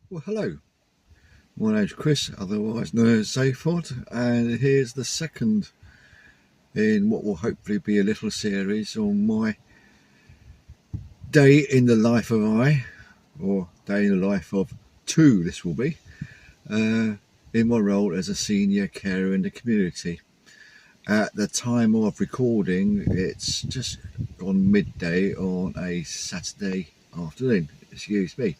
Well, hello. My name's Chris, otherwise known as Zaphod, and here's the second in what will hopefully be a little series on my day in the life of or day in the life of two, this will be, in my role as a senior carer in the community. At the time of recording, it's just gone midday on a Saturday afternoon, excuse me.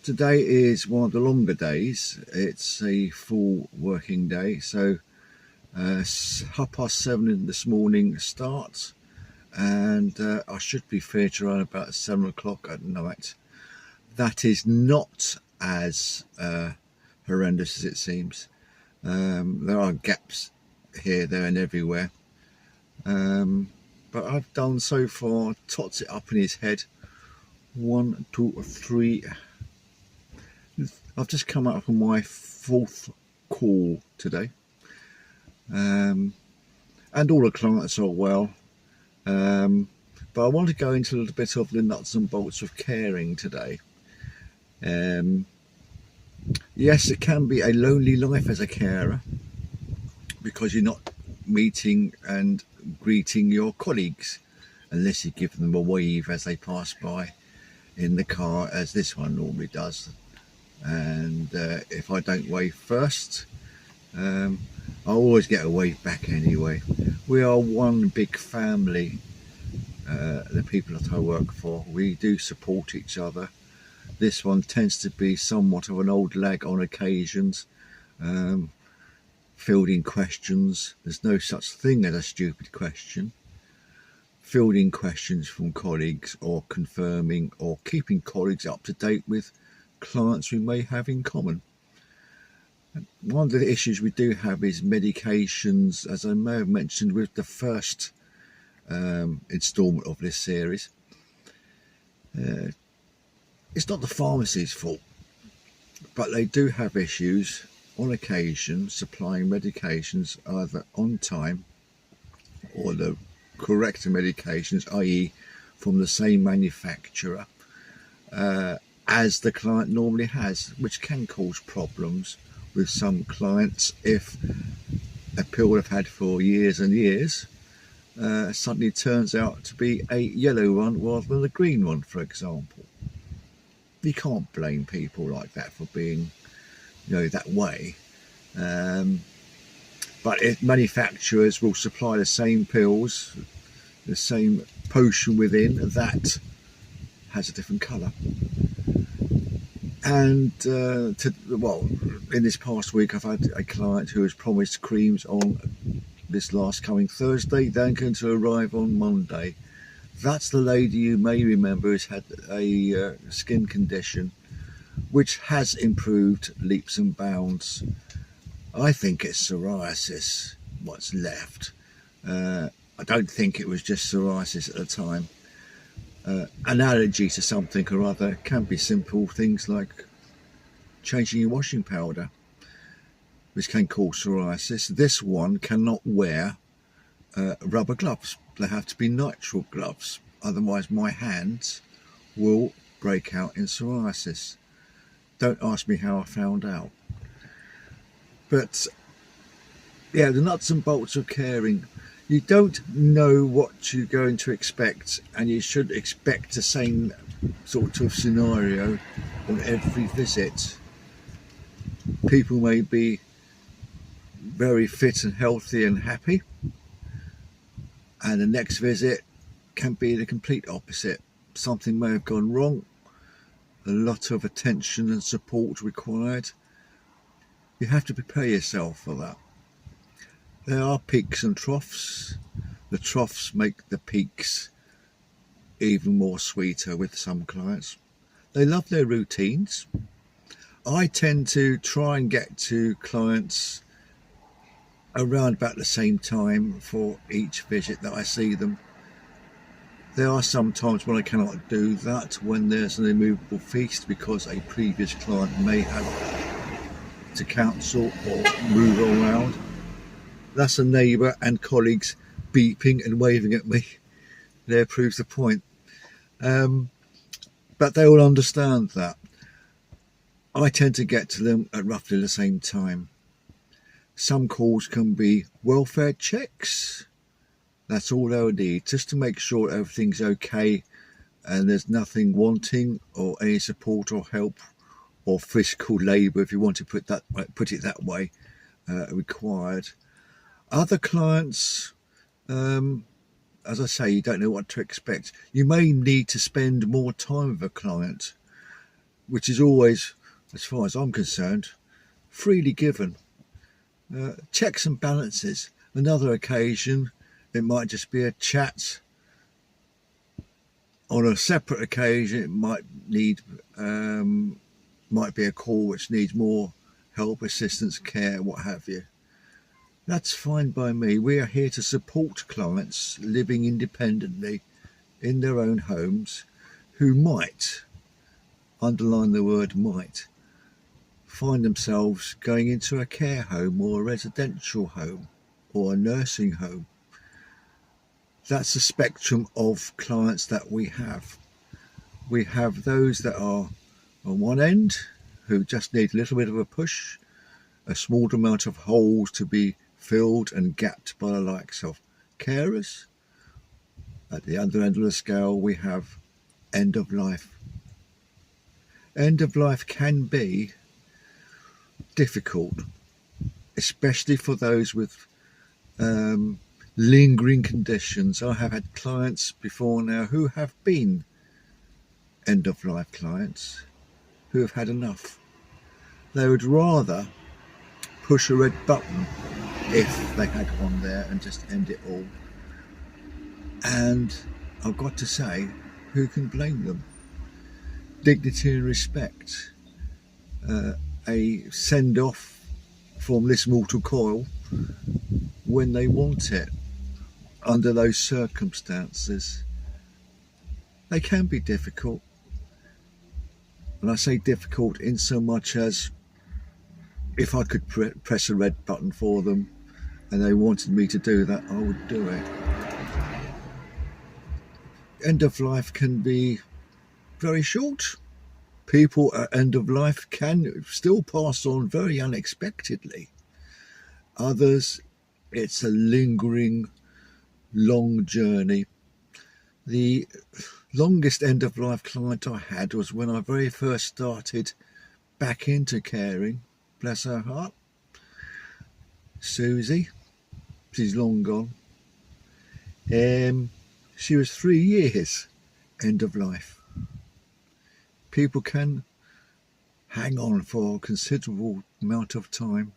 Today is one of the longer days. It's a full working day, so 7:30 this morning starts, and I should be finished around about 7 o'clock at night. That is not as horrendous as it seems. There are gaps here, there, and everywhere. But I've done so far, tots it up in his head. 1, 2, 3. I've just come up on my fourth call today. And all the clients are well. But I want to go into a little bit of the nuts and bolts of caring today. Yes, it can be a lonely life as a carer because you're not meeting and greeting your colleagues unless you give them a wave as they pass by in the car, as this one normally does. And if I don't wave first, I always get a wave back anyway. We are one big family, the people that I work for. We do support each other. This one tends to be somewhat of an old lag on occasions, fielding questions. There's no such thing as a stupid question. Fielding questions from colleagues, or confirming or keeping colleagues up to date with clients we may have in common. One of the issues we do have is medications, as I may have mentioned with the first instalment of this series. It's not the pharmacy's fault, but they do have issues on occasion supplying medications either on time or the correct medications, i.e. from the same manufacturer as the client normally has, which can cause problems with some clients if a pill they've had for years and years suddenly turns out to be a yellow one rather than a green one, for example. You can't blame people like that for being, that way. But if manufacturers will supply the same pills, the same potion within, that has a different colour. And in this past week, I've had a client who has promised creams on this last coming Thursday, then going to arrive on Monday. That's the lady you may remember has had a skin condition which has improved leaps and bounds. I think it's psoriasis, what's left. I don't think it was just psoriasis at the time. An allergy to something or other can be simple things like changing your washing powder, which can cause psoriasis. This one cannot wear rubber gloves. They have to be nitrile gloves, otherwise my hands will break out in psoriasis. Don't ask me how I found out. But yeah, the nuts and bolts of caring. You don't know what you're going to expect, and you should expect the same sort of scenario on every visit. People may be very fit and healthy and happy, and the next visit can be the complete opposite. Something may have gone wrong, a lot of attention and support required. You have to prepare yourself for that. There are peaks and troughs. The troughs make the peaks even more sweeter with some clients. They love their routines. I tend to try and get to clients around about the same time for each visit that I see them. There are some times when I cannot do that, when there's an immovable feast because a previous client may have to cancel or move around. That's a neighbour and colleagues beeping and waving at me. There proves the point. But they will understand that. I tend to get to them at roughly the same time. Some calls can be welfare checks. That's all they'll need, just to make sure everything's okay and there's nothing wanting or any support or help or physical labour, if you want to put it that way, required. Other clients, as I say, you don't know what to expect. You may need to spend more time with a client, which is always, as far as I'm concerned, freely given. Checks and balances. Another occasion, it might just be a chat. On a separate occasion, it might need, might be a call which needs more help, assistance, care, what have you. That's fine by me. We are here to support clients living independently in their own homes who might, underline the word might, find themselves going into a care home or a residential home or a nursing home. That's the spectrum of clients that we have. We have those that are on one end who just need a little bit of a push, a small amount of holes to be filled and gapped by the likes of carers. At the other end of the scale, we have end of life. End of life can be difficult, especially for those with lingering conditions. I have had clients before now who have been end of life clients who have had enough. They would rather push a red button if they had one there and just end it all. And I've got to say, who can blame them? Dignity and respect, a send off from this mortal coil when they want it under those circumstances. They can be difficult, and I say difficult in so much as if I could press a red button for them and they wanted me to do that, I would do it. End of life can be very short. People at end of life can still pass on very unexpectedly. Others, it's a lingering, long journey. The longest end of life client I had was when I very first started back into caring. Bless her heart. Susie, she's long gone. She was 3 years end of life. People can hang on for a considerable amount of time.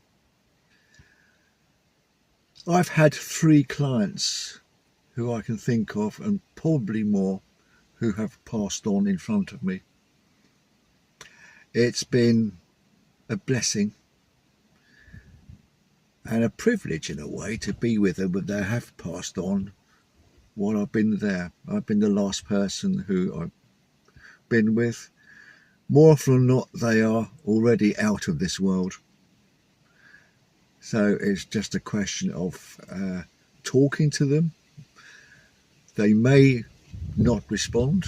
I've had 3 clients who I can think of, and probably more, who have passed on in front of me. It's been a blessing and a privilege in a way to be with them, but they have passed on while I've been there. I've been the last person who I've been with. More often than not, they are already out of this world. So it's just a question of talking to them. They may not respond.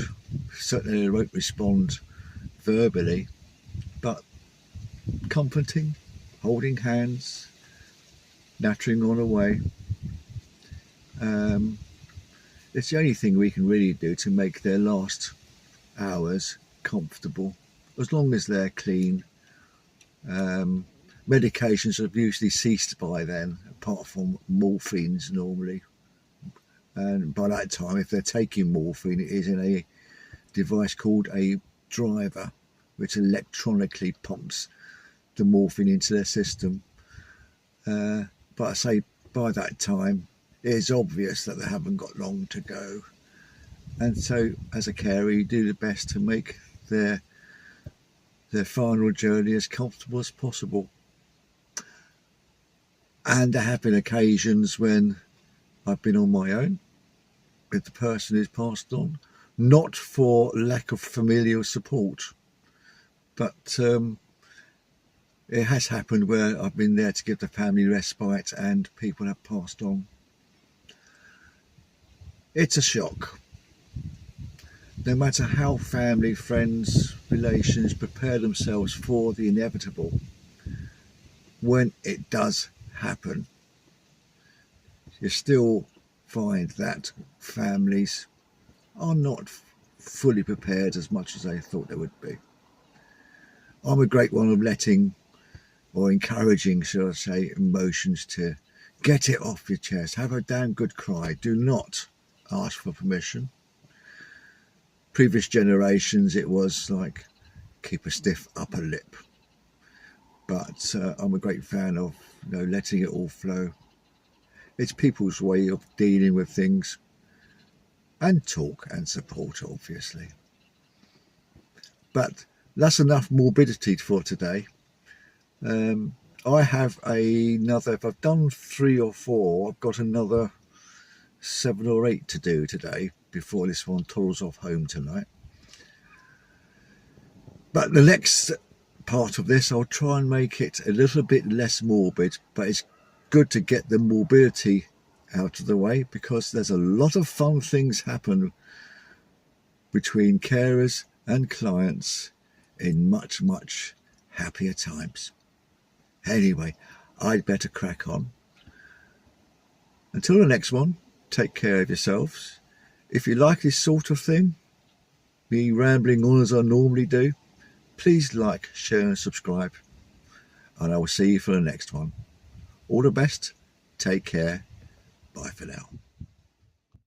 Certainly they won't respond verbally, but comforting, holding hands, nattering on away. It's the only thing we can really do to make their last hours comfortable, as long as they're clean. Medications have usually ceased by then, apart from morphines normally. And by that time, if they're taking morphine, it is in a device called a driver, which electronically pumps the morphine into their system. But I say by that time, it is obvious that they haven't got long to go. And so as a carer, you do the best to make their final journey as comfortable as possible. And there have been occasions when I've been on my own with the person who's passed on, not for lack of familial support, but it has happened where I've been there to give the family respite and people have passed on. It's a shock. no matter how family, friends, relations prepare themselves for the inevitable, when it does happen, you still find that families are not fully prepared as much as they thought they would be. I'm a great one of letting, or encouraging, shall I say, emotions to get it off your chest. Have a damn good cry. Do not ask for permission. Previous generations, it was like, keep a stiff upper lip. But I'm a great fan of, letting it all flow. It's people's way of dealing with things, and talk and support, obviously. But that's enough morbidity for today. I have another, if I've done 3 or 4, I've got another 7 or 8 to do today before this one toddles off home tonight. But the next part of this, I'll try and make it a little bit less morbid, but it's good to get the morbidity out of the way, because there's a lot of fun things happen between carers and clients in much, much happier times. Anyway, I'd better crack on. Until the next one, take care of yourselves. If you like this sort of thing, me rambling on as I normally do, please like, share and subscribe, and I will see you for the next one. All the best, take care, bye for now.